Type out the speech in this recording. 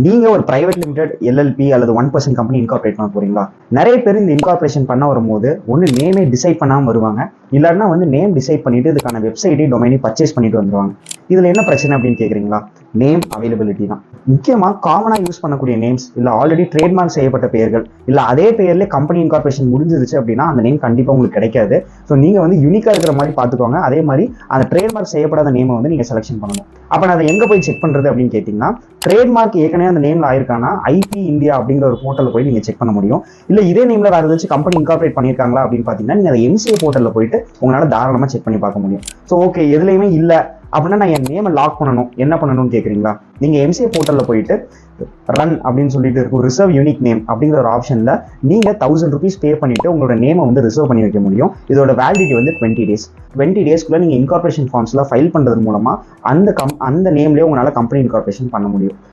நீங்க ஒரு private limited LLB அல்லது 1% கம்பெனி இன்கார்பரேட் பண்ண போறீங்களா? நிறைய பேர் இந்த இன்கார்பரேஷன் பண்ண வரும்போது ஒன்று நேமே டிசைட் பண்ணாமல் வருவாங்க, இல்லைன்னா வந்து நேம் டிசைட் பண்ணிட்டு இதுக்கான வெப்சைட்டை டொமைனை பர்ச்சேஸ் பண்ணிட்டு வந்துருவாங்க. இதுல என்ன பிரச்சனை அப்படின்னு கேட்குறீங்களா? நேம் அவைலபிலிட்டி தான். முக்கியமாக காமனாக யூஸ் பண்ணக்கூடிய நேம்ஸ், இல்லை ஆல்ரெடி ட்ரேட்மார்க் செய்யப்பட்ட பெயர்கள், இல்லை அதே பெயர்லேயே கம்பெனி இன்கார்பரேஷன் முடிஞ்சிருச்சு அப்படின்னா அந்த நேம் கண்டிப்பாக உங்களுக்கு கிடைக்காது. ஸோ நீங்கள் வந்து யூனிக்காக இருக்கிற மாதிரி பார்த்துக்கோங்க. அதே மாதிரி அந்த ட்ரேட்மார்க் செய்யப்படாத நேமை வந்து நீங்கள் செலெக்ஷன் பண்ணணும். அப்போ நான் அதை எங்கே போய் செக் பண்ணுறது அப்படின்னு கேட்டிங்கன்னா, ட்ரேட்மார்க் ஏற்கனவே அந்த நேமில் ஆயிருக்கானா ஐபி இந்தியா அப்படிங்கிற ஒரு போர்ட்டலில் போய் நீங்கள் செக் பண்ண முடியும். இல்லை இதே நேமில் வேறு ஏதாச்சும் கம்பெனி இன்கார்பரேட் பண்ணியிருக்காங்களா அப்படின்னு பார்த்தீங்கன்னா நீங்கள் அதை எம்சிஏ போர்ட்டலில் போயிட்டு உங்களால் தாராளமாக செக் பண்ணி பார்க்க முடியும். ஸோ ஓகே, எதுலையுமே இல்லை அப்படின்னா நான் என் நேமை லாக் பண்ணணும், என்ன பண்ணணும்னு கேட்குறீங்களா? நீங்கள் எம்சிஏ போர்ட்டலில் போயிட்டு ரன் அப்படின்னு சொல்லிட்டு இருக்கும் ரிசர்வ் யூனிக் நேம் அப்படிங்கிற ஒரு ஆப்ஷனில் நீங்கள் 1000 rupees பே பண்ணிட்டு உங்களோட நேமை வந்து ரிசர்வ் பண்ணி வைக்க முடியும். இதோட வேலிடிட்டி வந்து 20 days. 20 daysக்குள்ள நீங்கள் இன்கார்பரேஷன் ஃபார்ம்ஸில் ஃபைல் பண்ணுறது மூலமாக அந்த நேம்லேயே உங்களால் கம்பெனி இன்கார்பரேஷன் பண்ண முடியும்.